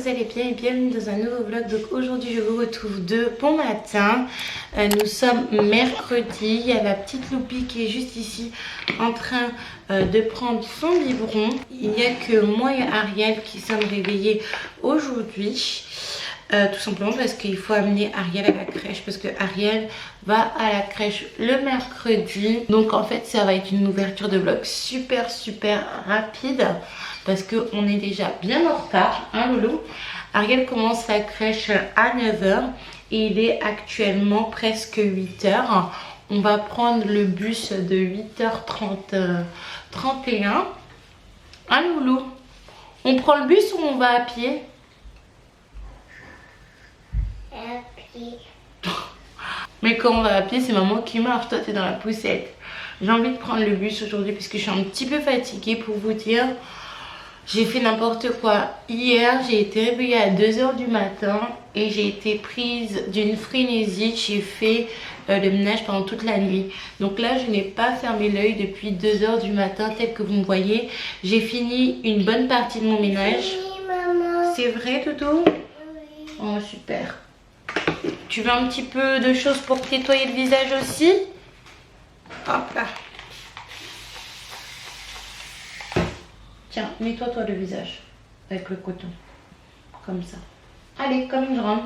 vous allez bien et bienvenue dans un nouveau vlog. Donc aujourd'hui je vous retrouve de bon matin. Nous sommes mercredi. Il y a la petite Loupie qui est juste ici en train de prendre son biberon. Il n'y a que moi et Ariel qui sommes réveillés aujourd'hui. Tout simplement parce qu'il faut amener Ariel à la crèche, parce que Ariel va à la crèche le mercredi. Donc en fait ça va être une ouverture de vlog super rapide parce qu'on est déjà bien en retard, hein Loulou. Ariel commence la crèche à 9 h et il est actuellement presque 8 h. On va prendre le bus de 8h31. Hein Loulou? On prend le bus ou on va à pied? Mais quand on va à pied, c'est maman qui marche, toi t'es dans la poussette. J'ai envie de prendre le bus aujourd'hui parce que je suis un petit peu fatiguée pour vous dire. J'ai fait n'importe quoi. Hier, j'ai été réveillée à 2 h du matin et j'ai été prise d'une frénésie. J'ai fait le ménage pendant toute la nuit. Donc là, je n'ai pas fermé l'œil depuis 2 h du matin tel que vous me voyez. J'ai fini une bonne partie de mon ménage. C'est vrai, Toto? Oh, super. Tu veux un petit peu de choses pour nettoyer le visage aussi? Hop là. Tiens, nettoie toi le visage avec le coton. Comme ça. Allez, comme une grande.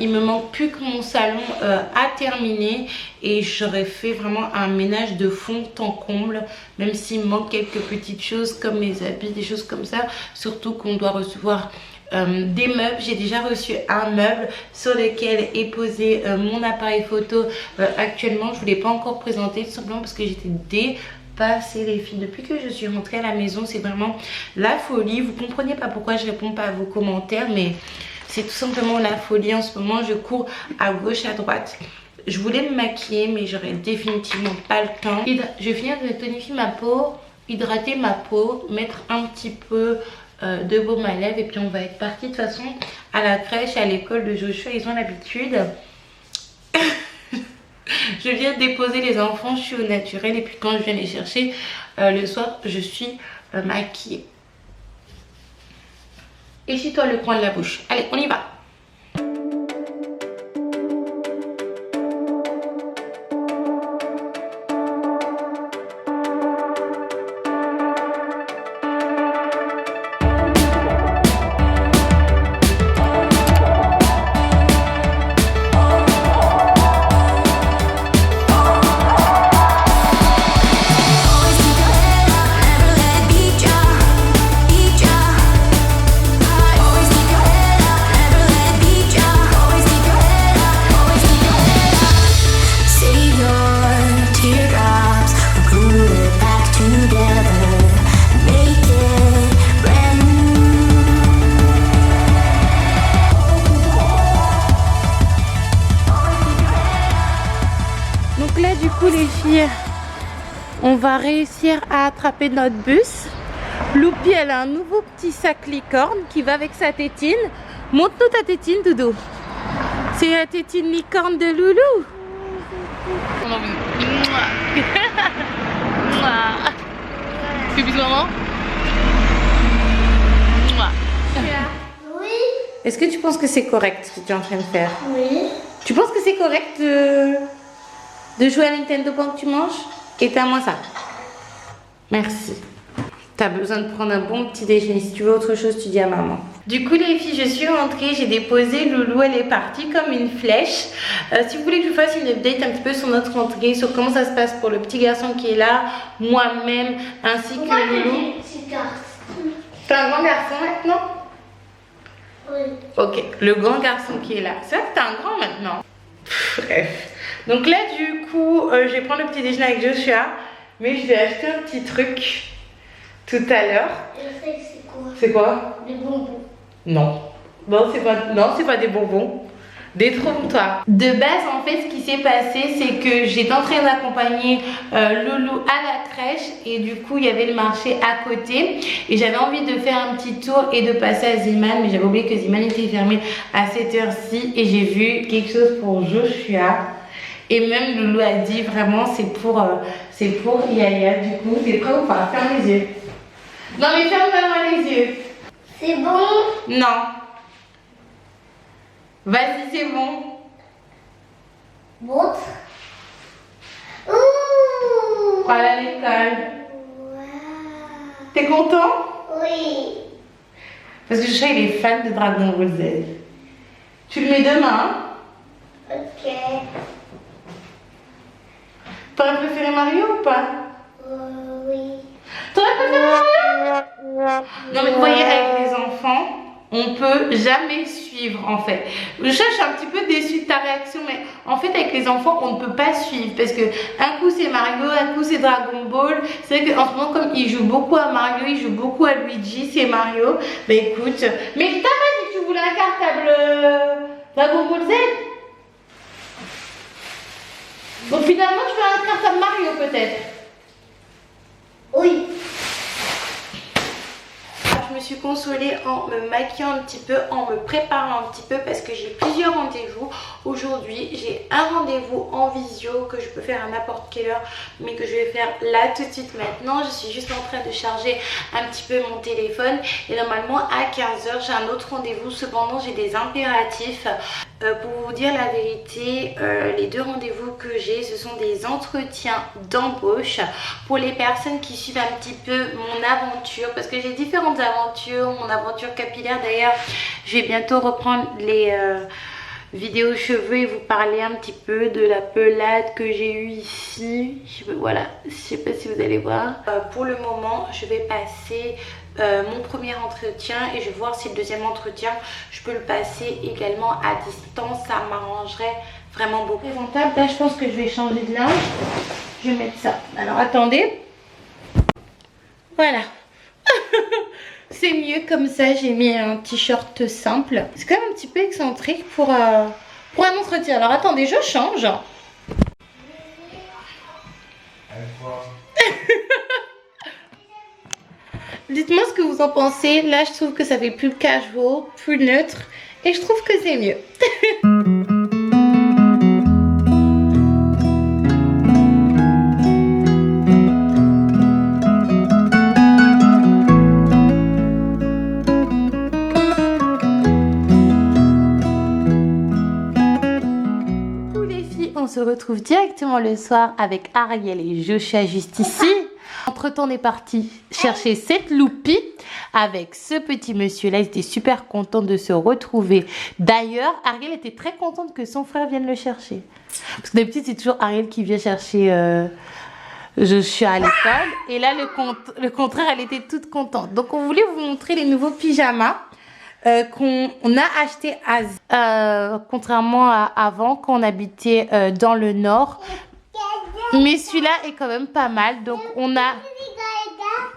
Il me manque plus que mon salon à terminer et j'aurais fait vraiment un ménage de fond en comble, même s'il me manque quelques petites choses comme mes habits, des choses comme ça. Surtout qu'on doit recevoir des meubles. J'ai déjà reçu un meuble sur lequel est posé mon appareil photo actuellement. Je ne vous l'ai pas encore présenté tout simplement parce que j'étais dépassée les filles. Depuis que je suis rentrée à la maison, c'est vraiment la folie. Vous comprenez pas pourquoi je réponds pas à vos commentaires, mais c'est tout simplement la folie. En ce moment je cours à gauche à droite. Je voulais me maquiller mais j'aurais définitivement pas le temps. Je vais finir de tonifier ma peau, hydrater ma peau, mettre un petit peu de baume à lèvres et puis on va être parti. De toute façon à la crèche, à l'école de Joshua, ils ont l'habitude. Je viens déposer les enfants, je suis au naturel et puis quand je viens les chercher le soir, je suis maquillée. Essuie-toi le coin de la bouche. Allez, on y va. On va réussir à attraper notre bus. Loupie, elle a un nouveau petit sac licorne qui va avec sa tétine. Montre-nous ta tétine, Doudou. C'est la tétine licorne de Loulou. Fais bisous maman. Oui. Est-ce que tu penses que c'est correct ce que tu es en train de faire? Oui. Tu penses que c'est correct de jouer à Nintendo pendant que tu manges? Éteins-moi ça. Merci. T'as besoin de prendre un bon petit déjeuner. Si tu veux autre chose, tu dis à maman. Du coup les filles, je suis rentrée, j'ai déposé Loulou, elle est partie comme une flèche. Si vous voulez que je vous fasse une update un petit peu sur notre rentrée, sur comment ça se passe pour le petit garçon qui est là, moi-même, ainsi que Loulou. T'es un grand garçon maintenant? Oui. Ok, le grand garçon qui est là. C'est vrai que t'es un grand maintenant. Bref. Donc là du coup, je vais prendre le petit déjeuner avec Joshua, mais je vais acheter un petit truc tout à l'heure. Je sais que c'est quoi? C'est quoi? Des bonbons. Non. Non, c'est pas des bonbons. Détrompe-toi. De base, en fait, ce qui s'est passé, c'est que j'étais en train d'accompagner Loulou à la crèche et du coup, il y avait le marché à côté et j'avais envie de faire un petit tour et de passer à Ziman, mais j'avais oublié que Ziman était fermé à cette heure-ci et j'ai vu quelque chose pour Joshua. Et même Loulou a dit vraiment c'est pour Yaya. Du coup, t'es prêt ou pas? Ferme les yeux. Non mais ferme vraiment les yeux. C'est bon? Non. Vas-y, c'est bon. Montre. Ouh. Voilà à l'école. Wow. T'es content? Oui. Parce que Joshua il est fan de Dragon Ball Z. Tu le mets demain. Ok. T'aurais préféré Mario ou pas? Oui. T'aurais préféré Mario? Non mais vous voyez, avec les enfants, on peut jamais suivre en fait. Je suis un petit peu déçue de ta réaction, mais en fait avec les enfants, on ne peut pas suivre parce que un coup c'est Mario, un coup c'est Dragon Ball. C'est vrai qu'en ce moment, comme ils jouent beaucoup à Mario, ils jouent beaucoup à Luigi, c'est Mario. Bah écoute, mais t'as pas dit que tu voulais un cartable Dragon Ball Z? Donc finalement, tu veux un cartable Mario peut-être? Oui. Je me suis consolée en me maquillant un petit peu, en me préparant un petit peu parce que j'ai plusieurs rendez-vous. Aujourd'hui, j'ai un rendez-vous en visio que je peux faire à n'importe quelle heure, mais que je vais faire là tout de suite maintenant. Je suis juste en train de charger un petit peu mon téléphone et normalement à 15 h, j'ai un autre rendez-vous. Cependant, j'ai des impératifs. Pour vous dire la vérité, les deux rendez-vous que j'ai, ce sont des entretiens d'embauche pour les personnes qui suivent un petit peu mon aventure, parce que j'ai différentes aventures, mon aventure capillaire. D'ailleurs, je vais bientôt reprendre les vidéos cheveux et vous parler un petit peu de la pelade que j'ai eue ici. Voilà, je sais pas si vous allez voir. Pour le moment, je vais passer mon premier entretien et je vais voir si le deuxième entretien je peux le passer également à distance. Ça m'arrangerait vraiment beaucoup. Présentable. Là je pense que je vais changer de linge. Je vais mettre ça. Alors attendez. Voilà. C'est mieux comme ça. J'ai mis un t-shirt simple. C'est quand même un petit peu excentrique pour un entretien. Alors attendez, je change. Dites-moi ce que vous en pensez. Là, je trouve que ça fait plus casual, plus neutre. Et je trouve que c'est mieux. Coucou les filles, on se retrouve directement le soir avec Ariel et Joshua juste ici. Entre-temps, on est parti chercher cette loupie avec ce petit monsieur-là. Il était super content de se retrouver. D'ailleurs, Ariel était très contente que son frère vienne le chercher. Parce que d'habitude, c'est toujours Ariel qui vient chercher Joshua à l'école. Et là, le contraire, elle était toute contente. Donc, on voulait vous montrer les nouveaux pyjamas qu'on a achetés contrairement à avant, quand on habitait dans le nord. Mais celui-là est quand même pas mal. Donc on a...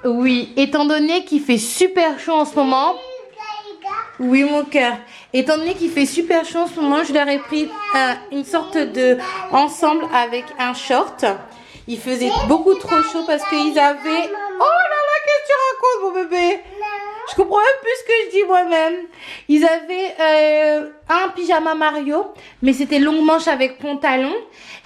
Oui, étant donné qu'il fait super chaud en ce moment. Oui mon cœur. Étant donné qu'il fait super chaud en ce moment, je leur ai pris une sorte de ensemble avec un short. Il faisait beaucoup trop chaud parce qu'ils avaient... Oh là là, qu'est-ce que tu racontes mon bébé? Je comprends même plus ce que je dis moi-même. Ils avaient un pyjama Mario, mais c'était longue manche avec pantalon.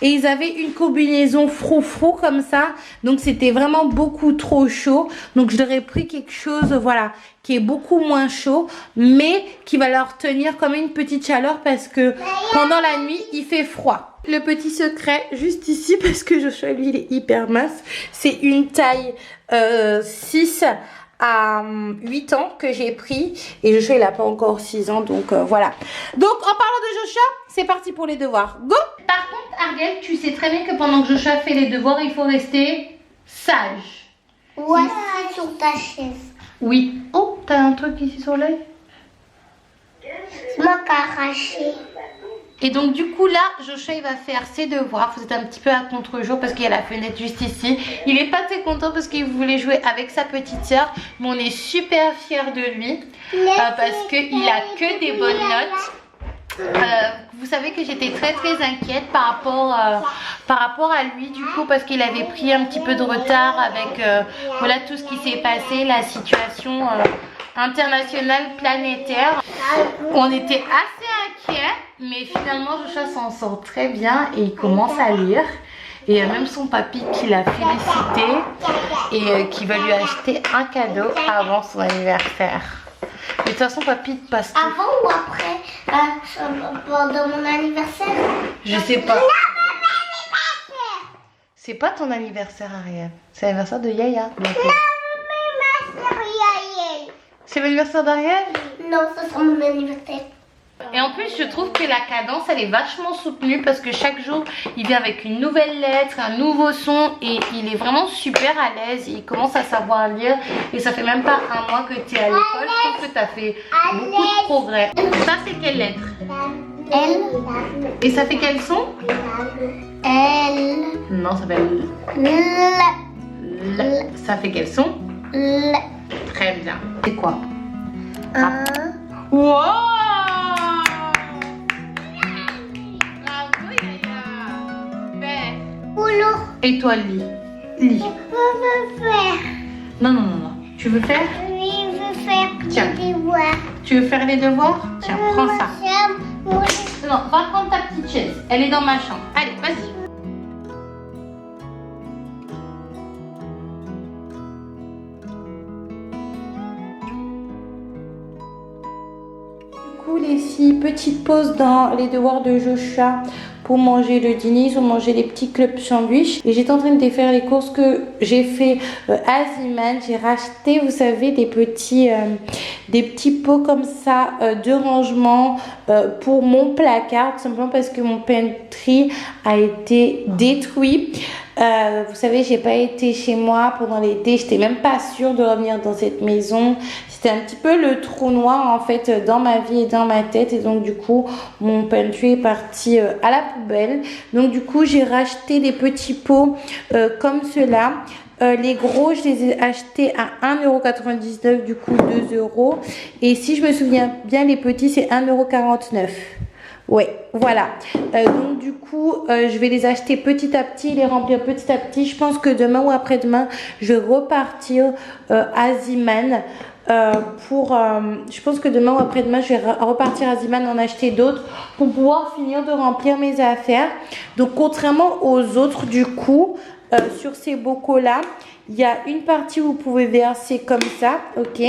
Et ils avaient une combinaison froufrou comme ça. Donc c'était vraiment beaucoup trop chaud. Donc je leur ai pris quelque chose, voilà, qui est beaucoup moins chaud, mais qui va leur tenir comme une petite chaleur parce que pendant la nuit, il fait froid. Le petit secret, juste ici, parce que Joshua, lui, il est hyper mince. C'est une taille 6 à 8 ans que j'ai pris. Et Joshua, il n'a pas encore 6 ans, donc voilà. Donc, en parlant de Joshua, c'est parti pour les devoirs. Go! Par contre, Ariel, tu sais très bien que pendant que Joshua fait les devoirs, il faut rester sage. Ouais, sur ta chaise. Oui. Oh, t'as un truc ici sur l'œil? M'a arraché. Et donc du coup là, Joshua il va faire ses devoirs. Vous êtes un petit peu à contre-jour parce qu'il y a la fenêtre juste ici. Il est pas très content parce qu'il voulait jouer avec sa petite soeur. Mais on est super fiers de lui parce qu'il a que des bonnes notes. Vous savez que j'étais très inquiète par rapport à lui du coup, parce qu'il avait pris un petit peu de retard avec voilà tout ce qui s'est passé, la situation internationale planétaire. On était assez inquiets, mais finalement Joshua s'en sort très bien et il commence à lire. Et même son papy qui l'a félicité et qui va lui acheter un cadeau avant son anniversaire. Mais de toute façon, papy te passe tout. Avant ou après pendant mon anniversaire? Je sais pas. C'est pas ton anniversaire, Ariel. C'est l'anniversaire de Yaya. C'est l'anniversaire d'Ariel? Non, ça sera mon anniversaire. Et en plus, je trouve que la cadence, elle est vachement soutenue parce que chaque jour, il vient avec une nouvelle lettre, un nouveau son et il est vraiment super à l'aise. Il commence à savoir lire et ça fait même pas un mois que tu es à l'école. Je trouve que tu as fait beaucoup de progrès. Ça, c'est quelle lettre? L. Et ça fait quel son? L. Non, ça fait L. L. Ça fait quel son? L. Très bien. C'est quoi? Un. Wow! Bravo, Yaya. Faire. Boulot. Et toi, lis. Lis. Je veux faire. Non, non, non, non. Tu veux faire? Oui, je veux faire Tiens. des devoirs. Tu veux faire les devoirs? Tiens, prends ça. Moi, Non, va prendre ta petite chaise. Elle est dans ma chambre. Allez, vas-y. Du coup, les filles, petite pause dans les devoirs de Joshua pour manger le dîner. Ils ont mangé les petits clubs sandwich. Et j'étais en train de faire les courses que j'ai fait à Ziman. J'ai racheté, vous savez, des petits pots comme ça de rangement pour mon placard. Tout simplement parce que mon pantry a été détruit. Vous savez, j'ai pas été chez moi pendant l'été. J'étais même pas sûre de revenir dans cette maison. C'était un petit peu le trou noir en fait dans ma vie et dans ma tête. Et donc du coup, mon pantry est parti à la poubelle. Donc du coup, j'ai racheté des petits pots comme ceux-là. Les gros, je les ai achetés à 1,99 €, du coup 2 €. Et si je me souviens bien, les petits, c'est 1,49 €. Ouais, voilà. Donc du coup, je vais les acheter petit à petit, les remplir petit à petit. Je pense que demain ou après-demain, je vais repartir à Ziman. Je pense que demain ou après-demain, je vais repartir à Ziman en acheter d'autres pour pouvoir finir de remplir mes affaires. Donc contrairement aux autres, du coup, sur ces bocaux-là, il y a une partie où vous pouvez verser comme ça, ok,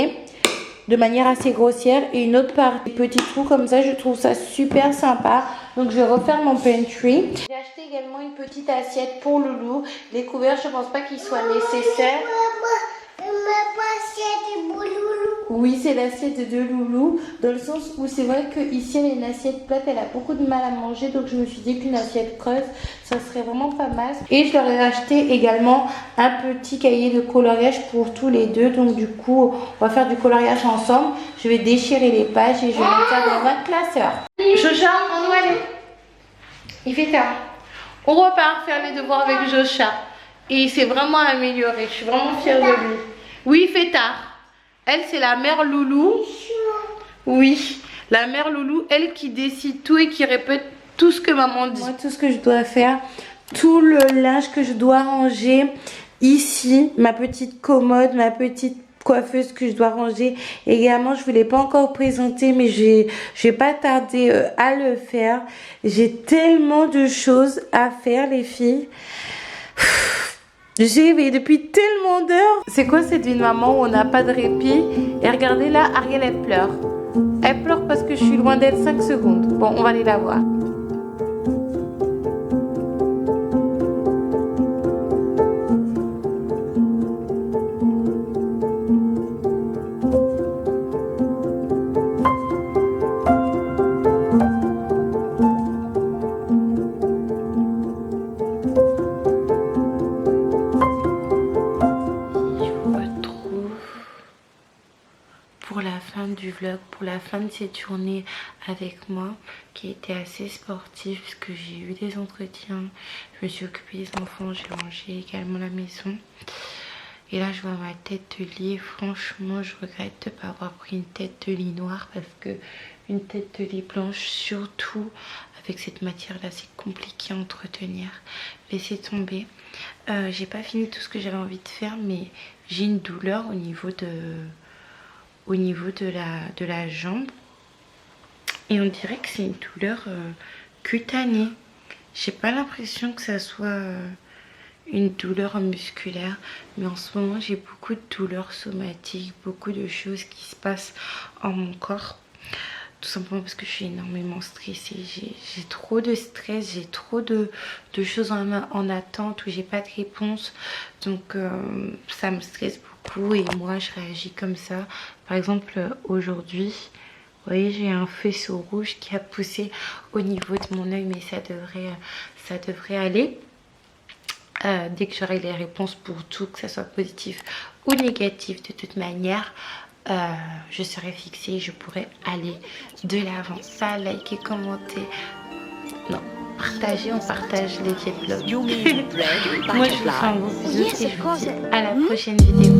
de manière assez grossière, et une autre partie petit trou comme ça. Je trouve ça super sympa. Donc je vais refaire mon pantry. J'ai acheté également une petite assiette pour Loulou. Les couverts, je pense pas qu'ils soient nécessaires. Oui, c'est l'assiette de Loulou, dans le sens où c'est vrai que ici elle est une assiette plate, elle a beaucoup de mal à manger, donc je me suis dit qu'une assiette creuse, ça serait vraiment pas mal. Et je leur ai acheté également un petit cahier de coloriage pour tous les deux, donc du coup on va faire du coloriage ensemble. Je vais déchirer les pages et je vais mettre ça dans un classeur. Joshua, on doit aller. Il fait tard. On repart faire les devoirs avec Joshua. Et il s'est vraiment amélioré, je suis vraiment fière de lui. Oui, il fait tard. Elle, c'est la mère Loulou. Oui, la mère Loulou, elle qui décide tout et qui répète tout ce que maman dit. Moi, tout ce que je dois faire, tout le linge que je dois ranger ici, ma petite commode, ma petite coiffeuse que je dois ranger. Également, je ne vous l'ai pas encore présenté, mais je vais pas tarder à le faire. J'ai tellement de choses à faire, les filles. J'ai éveillé depuis tellement d'heures. C'est quoi cette vie de maman où on n'a pas de répit? Et regardez là, Ariel, elle pleure. Elle pleure parce que je suis loin d'elle 5 secondes. Bon, on va aller la voir. Du vlog pour la fin de cette journée avec moi qui était assez sportive puisque j'ai eu des entretiens, je me suis occupée des enfants, j'ai rangé également la maison et là je vois ma tête de lit et franchement je regrette de ne pas avoir pris une tête de lit noire parce que une tête de lit blanche, surtout avec cette matière là, c'est compliqué à entretenir. Laissez tomber. J'ai pas fini tout ce que j'avais envie de faire, mais j'ai une douleur au niveau de la jambe et on dirait que c'est une douleur cutanée. J'ai pas l'impression que ça soit une douleur musculaire, mais en ce moment j'ai beaucoup de douleurs somatiques, beaucoup de choses qui se passent en mon corps, tout simplement parce que je suis énormément stressée. J'ai trop de stress, j'ai trop de choses en attente où j'ai pas de réponse, donc ça me stresse beaucoup et moi je réagis comme ça. Par exemple aujourd'hui, vous voyez, j'ai un faisceau rouge qui a poussé au niveau de mon œil, mais ça devrait aller. Dès que j'aurai les réponses pour tout, que ça soit positif ou négatif, de toute manière, je serai fixée, je pourrai aller de l'avant. Ça, liker, commenter, non, partager, on partage les jet vlogs. Moi, je vous fais un gros bisou et je vous dis à la prochaine vidéo.